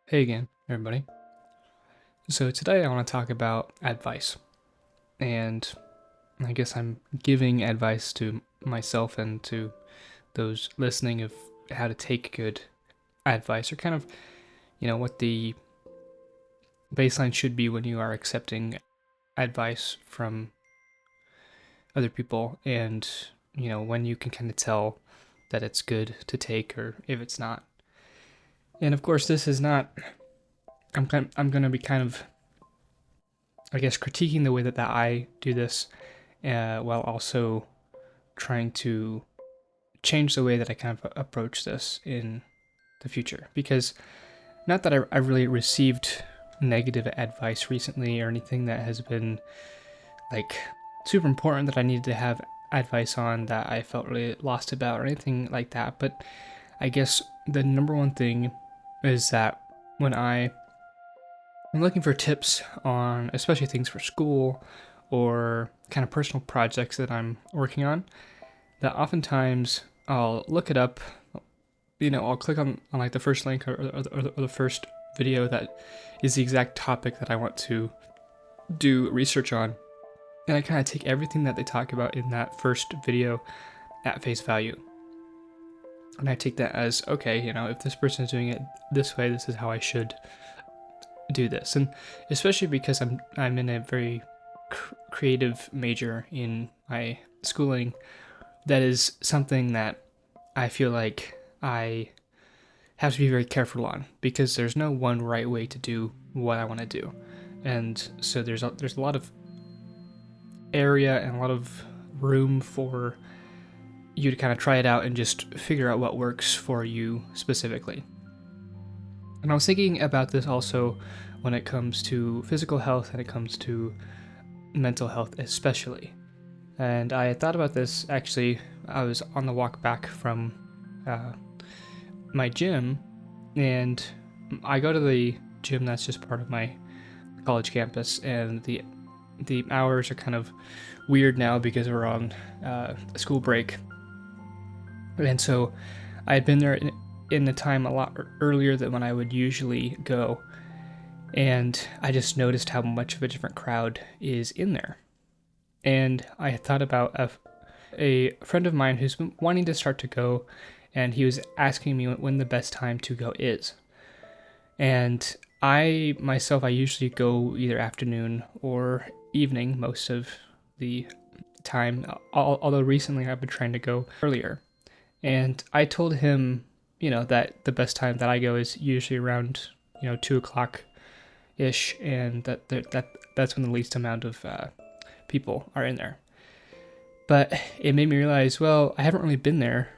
Hey again, everybody. So today I want to talk about advice. And I guess I'm giving advice to myself and to those listening of how to take good advice or kind of, what the baseline should be when you are accepting advice from other people and, when you can kind of tell that it's good to take or if it's not. And of course, this is not, I'm going to be kind of, I guess, critiquing the way that I do this while also trying to change the way that I kind of approach this in the future. Because not that I really received negative advice recently or anything that has been like super important that I needed to have advice on that I felt really lost about or anything like that. But I guess the number one thing is that when I'm looking for tips on especially things for school or kind of personal projects that I'm working on, that oftentimes I'll look it up. I'll click on like the first link or the first video that is the exact topic that I want to do research on. And I kind of take everything that they talk about in that first video at face value. And I take that as, okay, if this person is doing it this way, this is how I should do this. And especially because I'm in a very creative major in my schooling, that is something that I feel like I have to be very careful on because there's no one right way to do what I want to do. And so there's a lot of area and a lot of room for you to kind of try it out and just figure out what works for you specifically. And I was thinking about this also when it comes to physical health and it comes to mental health especially. And I thought about this actually. I was on the walk back from my gym, and I go to the gym that's just part of my college campus, and the hours are kind of weird now because we're on school break, and so I had been there in the time a lot earlier than when I would usually go, and I just noticed how much of a different crowd is in there. And I thought about a friend of mine who's been wanting to start to go, and he was asking me when the best time to go is. And I myself, I usually go either afternoon or evening most of the time, although recently I've been trying to go earlier. And I told him, that the best time that I go is usually around, 2 o'clock ish, and that's when the least amount of people are in there. But it made me realize, well, I haven't really been there,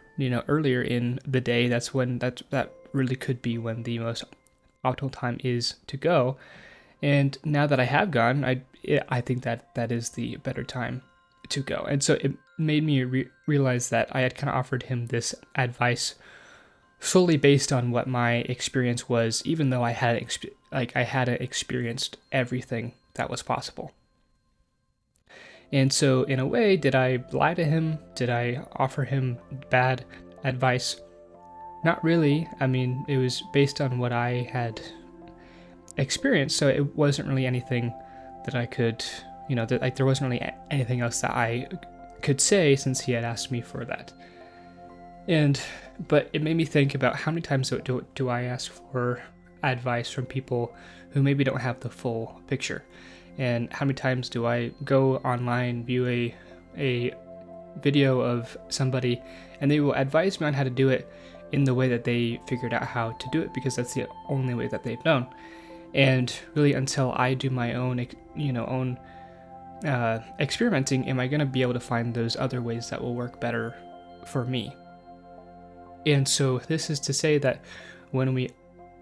earlier in the day. That's when that really could be when the most optimal time is to go. And now that I have gone, I think that is the better time to go. And so it made me realize that I had kind of offered him this advice solely based on what my experience was, even though I hadn't experienced everything that was possible. And so, in a way, did I lie to him? Did I offer him bad advice? Not really. I mean, it was based on what I had experienced, so it wasn't really anything that I could, there wasn't really anything else that I could say since he had asked me for that. But it made me think about how many times do I ask for advice from people who maybe don't have the full picture. And how many times do I go online, view a video of somebody, and they will advise me on how to do it in the way that they figured out how to do it because that's the only way that they've known. And really, until I do my own, experimenting, am I going to be able to find those other ways that will work better for me? And so this is to say that when we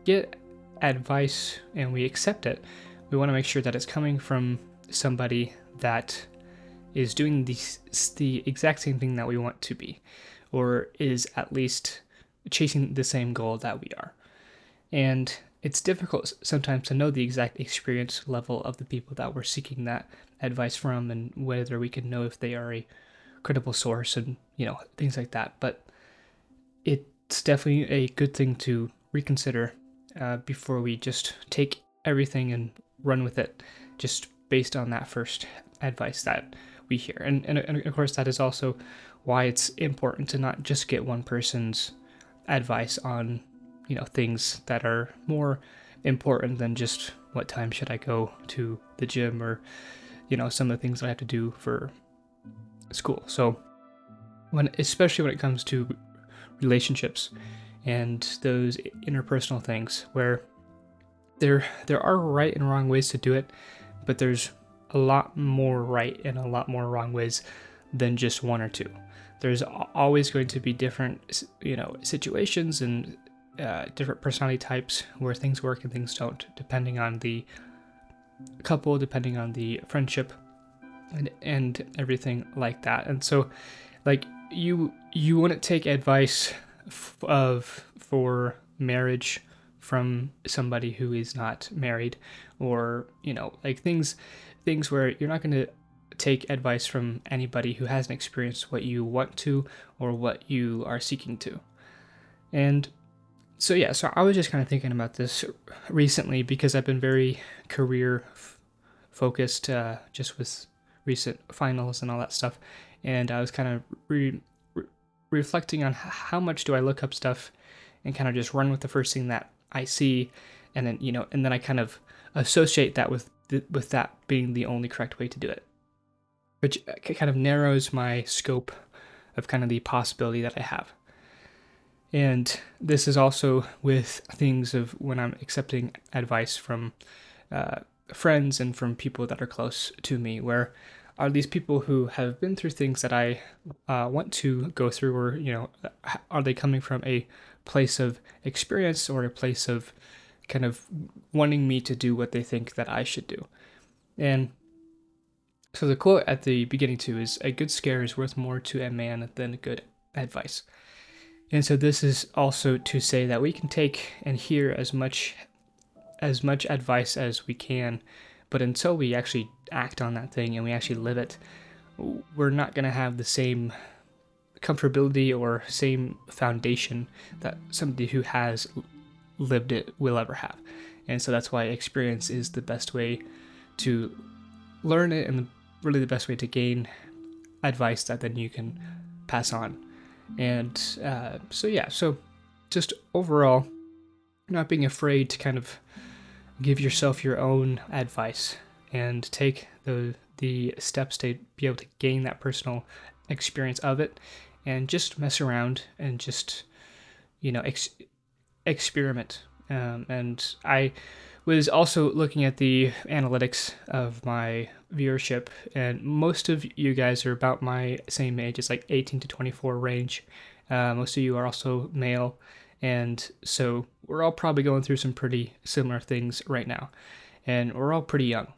get advice and we accept it, we want to make sure that it's coming from somebody that is doing the exact same thing that we want to be, or is at least chasing the same goal that we are. And it's difficult sometimes to know the exact experience level of the people that we're seeking that advice from, and whether we can know if they are a credible source and things like that. But it's definitely a good thing to reconsider before we just take everything and run with it, just based on that first advice that we hear. And of course, that is also why it's important to not just get one person's advice on, things that are more important than just what time should I go to the gym, or, some of the things that I have to do for school. So especially when it comes to relationships and those interpersonal things, where there are right and wrong ways to do it, but there's a lot more right and a lot more wrong ways than just one or two. There's always going to be different, situations and different personality types where things work and things don't, depending on the couple, depending on the friendship, and everything like that. And so, like, you wouldn't take advice for marriage from somebody who is not married, or like things where you're not going to take advice from anybody who hasn't experienced what you want to or what you are seeking to. And so I was just kind of thinking about this recently, because I've been very career focused, just with recent finals and all that stuff, and I was kind of reflecting on how much do I look up stuff and kind of just run with the first thing that I see, and then I kind of associate that with that being the only correct way to do it, which kind of narrows my scope of kind of the possibility that I have. And this is also with things of when I'm accepting advice from friends and from people that are close to me, where are these people who have been through things that I want to go through, or are they coming from a place of experience or a place of kind of wanting me to do what they think that I should do? And so the quote at the beginning too is, "A good scare is worth more to a man than good advice." And so this is also to say that we can take and hear as much advice as we can, but until we actually act on that thing and we actually live it, we're not going to have the same comfortability or same foundation that somebody who has lived it will ever have. And so that's why experience is the best way to learn it, and really the best way to gain advice that then you can pass on. And so just overall, not being afraid to kind of give yourself your own advice and take the steps to be able to gain that personal experience of it, and just mess around and just experiment. And I was also looking at the analytics of my viewership, and most of you guys are about my same age. It's like 18 to 24 range. Most of you are also male, and so we're all probably going through some pretty similar things right now, and we're all pretty young.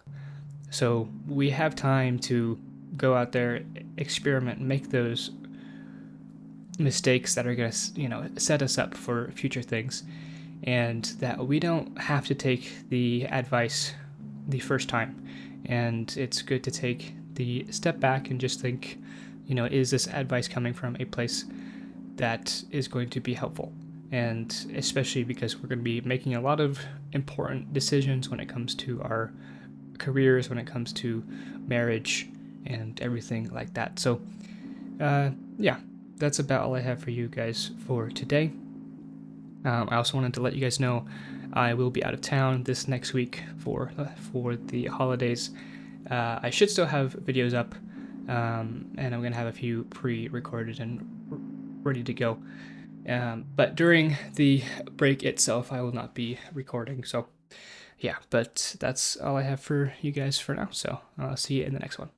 So we have time to go out there, experiment, and make those mistakes that are going to set us up for future things, and that we don't have to take the advice the first time. And it's good to take the step back and just think, is this advice coming from a place that is going to be helpful? And especially because we're going to be making a lot of important decisions when it comes to our careers, when it comes to marriage and everything like that. So that's about all I have for you guys for today. I also wanted to let you guys know I will be out of town this next week for the holidays. I should still have videos up, and I'm going to have a few pre-recorded and ready to go. But during the break itself, I will not be recording. So, but that's all I have for you guys for now. So I'll see you in the next one.